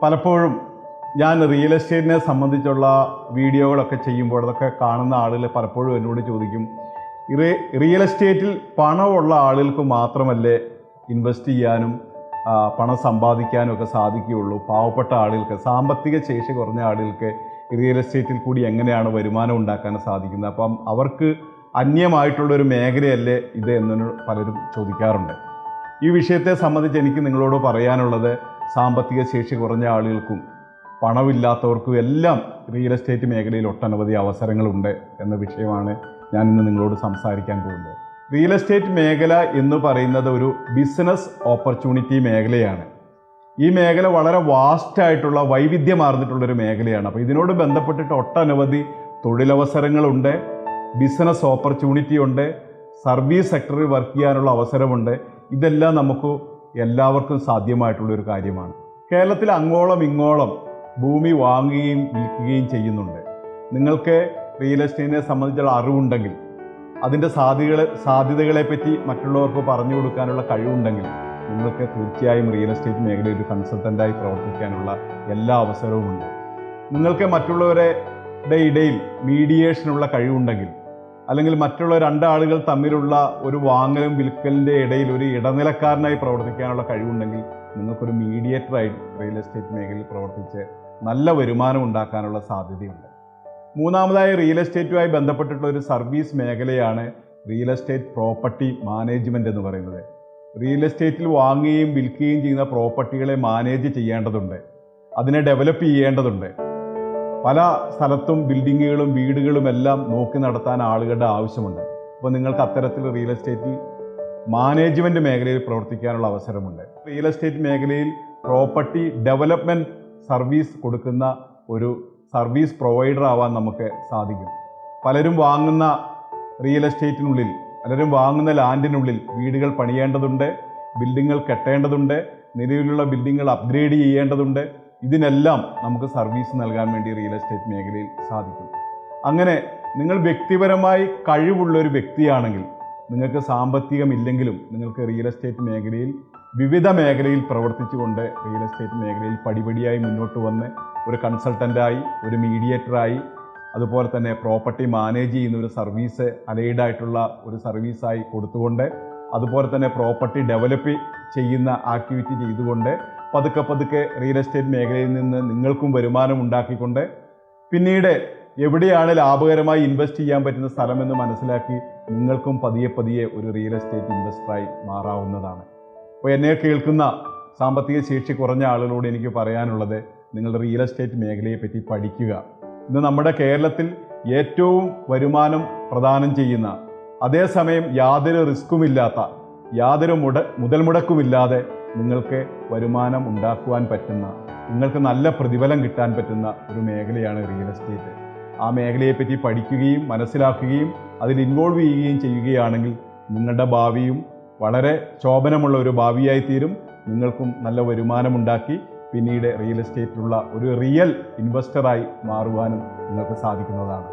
പലപ്പോഴും ഞാൻ റിയൽ എസ്റ്റേറ്റിനെ സംബന്ധിച്ചുള്ള വീഡിയോകളൊക്കെ ചെയ്യുമ്പോൾ അതൊക്കെ കാണുന്ന ആളുകൾ പലപ്പോഴും എന്നോട് ചോദിക്കും, റിയൽ എസ്റ്റേറ്റിൽ പണമുള്ള ആളുകൾക്ക് മാത്രമല്ലേ ഇൻവെസ്റ്റ് ചെയ്യാനും പണം സമ്പാദിക്കാനും ഒക്കെ സാധിക്കുകയുള്ളൂ, പാവപ്പെട്ട ആളുകൾക്ക്, സാമ്പത്തിക ശേഷി കുറഞ്ഞ ആളുകൾക്ക് റിയൽ എസ്റ്റേറ്റിൽ കൂടി എങ്ങനെയാണ് വരുമാനം ഉണ്ടാക്കാൻ സാധിക്കുന്നത്? അപ്പം അവർക്ക് അന്യമായിട്ടുള്ളൊരു മേഖലയല്ലേ ഇത് എന്ന് പലരും ചോദിക്കാറുണ്ട്. ഈ വിഷയത്തെ സംബന്ധിച്ച് എനിക്ക് നിങ്ങളോട് പറയാനുള്ളത്, സാമ്പത്തിക ശേഷി കുറഞ്ഞ ആളുകൾക്കും പണമില്ലാത്തവർക്കും എല്ലാം റിയൽ എസ്റ്റേറ്റ് മേഖലയിൽ ഒട്ടനവധി അവസരങ്ങളുണ്ട് എന്ന വിഷയമാണ് ഞാൻ ഇന്ന് നിങ്ങളോട് സംസാരിക്കാൻ പോകുന്നത്. റിയൽ എസ്റ്റേറ്റ് മേഖല എന്ന് പറയുന്നത് ഒരു ബിസിനസ് ഓപ്പർച്യൂണിറ്റി മേഖലയാണ്. ഈ മേഖല വളരെ വാസ്റ്റായിട്ടുള്ള വൈവിധ്യമാർന്നിട്ടുള്ളൊരു മേഖലയാണ്. അപ്പോൾ ഇതിനോട് ബന്ധപ്പെട്ടിട്ട് ഒട്ടനവധി തൊഴിലവസരങ്ങളുണ്ട്, ബിസിനസ് ഓപ്പർച്യൂണിറ്റി ഉണ്ട്, സർവീസ് സെക്ടറിൽ വർക്ക് ചെയ്യാനുള്ള അവസരമുണ്ട്. ഇതെല്ലാം നമുക്ക് എല്ലാവർക്കും സാധ്യമായിട്ടുള്ളൊരു കാര്യമാണ്. കേരളത്തിൽ അങ്ങോളം ഇങ്ങോളം ഭൂമി വാങ്ങുകയും വിൽക്കുകയും ചെയ്യുന്നുണ്ട്. നിങ്ങൾക്ക് റിയൽ എസ്റ്റേറ്റിനെ സംബന്ധിച്ചുള്ള അറിവുണ്ടെങ്കിൽ, അതിൻ്റെ സാധ്യതകളെപ്പറ്റി മറ്റുള്ളവർക്ക് പറഞ്ഞു കൊടുക്കാനുള്ള കഴിവുണ്ടെങ്കിൽ, നിങ്ങൾക്ക് തീർച്ചയായും റിയൽ എസ്റ്റേറ്റ് മേഖലയിൽ ഒരു കൺസൾട്ടൻ്റായി പ്രവർത്തിക്കാനുള്ള എല്ലാ അവസരവുമുണ്ട്. നിങ്ങൾക്ക് മറ്റുള്ളവരുടെ ഇടയിൽ മീഡിയേഷനുള്ള കഴിവുണ്ടെങ്കിൽ, അല്ലെങ്കിൽ മറ്റുള്ള രണ്ടാളുകൾ തമ്മിലുള്ള ഒരു വാങ്ങലും വിൽക്കലിൻ്റെ ഇടയിൽ ഒരു ഇടനിലക്കാരനായി പ്രവർത്തിക്കാനുള്ള കഴിവുണ്ടെങ്കിൽ, നിങ്ങൾക്കൊരു മീഡിയേറ്ററായി റിയൽ എസ്റ്റേറ്റ് മേഖലയിൽ പ്രവർത്തിച്ച് നല്ല വരുമാനം ഉണ്ടാക്കാനുള്ള സാധ്യതയുണ്ട്. മൂന്നാമതായി റിയൽ എസ്റ്റേറ്റുമായി ബന്ധപ്പെട്ടിട്ടുള്ള ഒരു സർവീസ് മേഖലയാണ് റിയൽ എസ്റ്റേറ്റ് പ്രോപ്പർട്ടി മാനേജ്മെൻറ്റ് എന്ന് പറയുന്നത്. റിയൽ എസ്റ്റേറ്റിൽ വാങ്ങുകയും വിൽക്കുകയും ചെയ്യുന്ന പ്രോപ്പർട്ടികളെ മാനേജ് ചെയ്യേണ്ടതുണ്ട്, അതിനെ ഡെവലപ്പ് ചെയ്യേണ്ടതുണ്ട്. പല സ്ഥലത്തും ബിൽഡിങ്ങുകളും വീടുകളും എല്ലാം നോക്കി നടത്താൻ ആളുകളുടെ ആവശ്യമുണ്ട്. അപ്പോൾ നിങ്ങൾക്ക് അത്തരത്തിൽ റിയൽ എസ്റ്റേറ്റിൽ മാനേജ്മെൻറ്റ് മേഖലയിൽ പ്രവർത്തിക്കാനുള്ള അവസരമുണ്ട്. റിയൽ എസ്റ്റേറ്റ് മേഖലയിൽ പ്രോപ്പർട്ടി ഡെവലപ്മെൻറ്റ് സർവീസ് കൊടുക്കുന്ന ഒരു സർവീസ് പ്രൊവൈഡർ ആവാൻ നമുക്ക് സാധിക്കും. പലരും വാങ്ങുന്ന റിയൽ എസ്റ്റേറ്റിനുള്ളിൽ, പലരും വാങ്ങുന്ന ലാൻഡിനുള്ളിൽ വീടുകൾ പണിയേണ്ടതുണ്ട്, ബിൽഡിങ്ങുകൾ കെട്ടേണ്ടതുണ്ട്, നിലവിലുള്ള ബിൽഡിങ്ങുകൾ അപ്ഗ്രേഡ് ചെയ്യേണ്ടതുണ്ട്. ഇതിനെല്ലാം നമുക്ക് സർവീസ് നൽകാൻ വേണ്ടി റിയൽ എസ്റ്റേറ്റ് മേഖലയിൽ സാധിക്കും. അങ്ങനെ നിങ്ങൾ വ്യക്തിപരമായി കഴിവുള്ളൊരു വ്യക്തിയാണെങ്കിൽ, നിങ്ങൾക്ക് സാമ്പത്തികമില്ലെങ്കിലും നിങ്ങൾക്ക് റിയൽ എസ്റ്റേറ്റ് മേഖലയിൽ വിവിധ മേഖലയിൽ പ്രവർത്തിച്ചുകൊണ്ട് റിയൽ എസ്റ്റേറ്റ് മേഖലയിൽ പടിപടിയായി മുന്നോട്ട് വന്ന് ഒരു കൺസൾട്ടൻ്റായി, ഒരു മീഡിയേറ്ററായി, അതുപോലെ തന്നെ പ്രോപ്പർട്ടി മാനേജ് ചെയ്യുന്ന ഒരു സർവീസ് അലൈഡായിട്ടുള്ള ഒരു സർവീസായി കൊടുത്തുകൊണ്ട്, അതുപോലെ തന്നെ പ്രോപ്പർട്ടി ഡെവലപ്പ് ചെയ്യുന്ന ആക്ടിവിറ്റി ചെയ്തുകൊണ്ട് പതുക്കെ റിയൽ എസ്റ്റേറ്റ് മേഖലയിൽ നിന്ന് നിങ്ങൾക്കും വരുമാനം ഉണ്ടാക്കിക്കൊണ്ട് പിന്നീട് എവിടെയാണ് ലാഭകരമായി ഇൻവെസ്റ്റ് ചെയ്യാൻ പറ്റുന്ന സ്ഥലമെന്ന് മനസ്സിലാക്കി നിങ്ങൾക്കും പതിയെ ഒരു റിയൽ എസ്റ്റേറ്റ് ഇൻവെസ്റ്ററായി മാറാവുന്നതാണ്. അപ്പോൾ എന്നെ കേൾക്കുന്ന സാമ്പത്തിക ശേഷി കുറഞ്ഞ ആളുകളോട് എനിക്ക് പറയാനുള്ളത്, നിങ്ങൾ റിയൽ എസ്റ്റേറ്റ് മേഖലയെ പറ്റി പഠിക്കുക. ഇന്ന് നമ്മുടെ കേരളത്തിൽ ഏറ്റവും വരുമാനം പ്രദാനം ചെയ്യുന്ന, അതേസമയം യാതൊരു റിസ്ക്കുമില്ലാത്ത, യാതൊരു മുതൽ മുടക്കുമില്ലാതെ നിങ്ങൾക്ക് വരുമാനം ഉണ്ടാക്കുവാൻ പറ്റുന്ന, നിങ്ങൾക്ക് നല്ല പ്രതിഫലം കിട്ടാൻ പറ്റുന്ന ഒരു മേഖലയാണ് റിയൽ എസ്റ്റേറ്റ്. ആ മേഖലയെപ്പറ്റി പഠിക്കുകയും മനസ്സിലാക്കുകയും അതിൽ ഇൻവോൾവ് ചെയ്യുകയും ചെയ്യുകയാണെങ്കിൽ നിങ്ങളുടെ ഭാവിയും വളരെ ശോഭനമുള്ള ഒരു ഭാവിയായി തീരും. നിങ്ങൾക്കും നല്ല വരുമാനമുണ്ടാക്കി പിന്നീട് റിയൽ എസ്റ്റേറ്റിലുള്ള ഒരു റിയൽ ഇൻവെസ്റ്ററായി മാറുവാനും നിങ്ങൾക്ക് സാധിക്കുന്നതാണ്.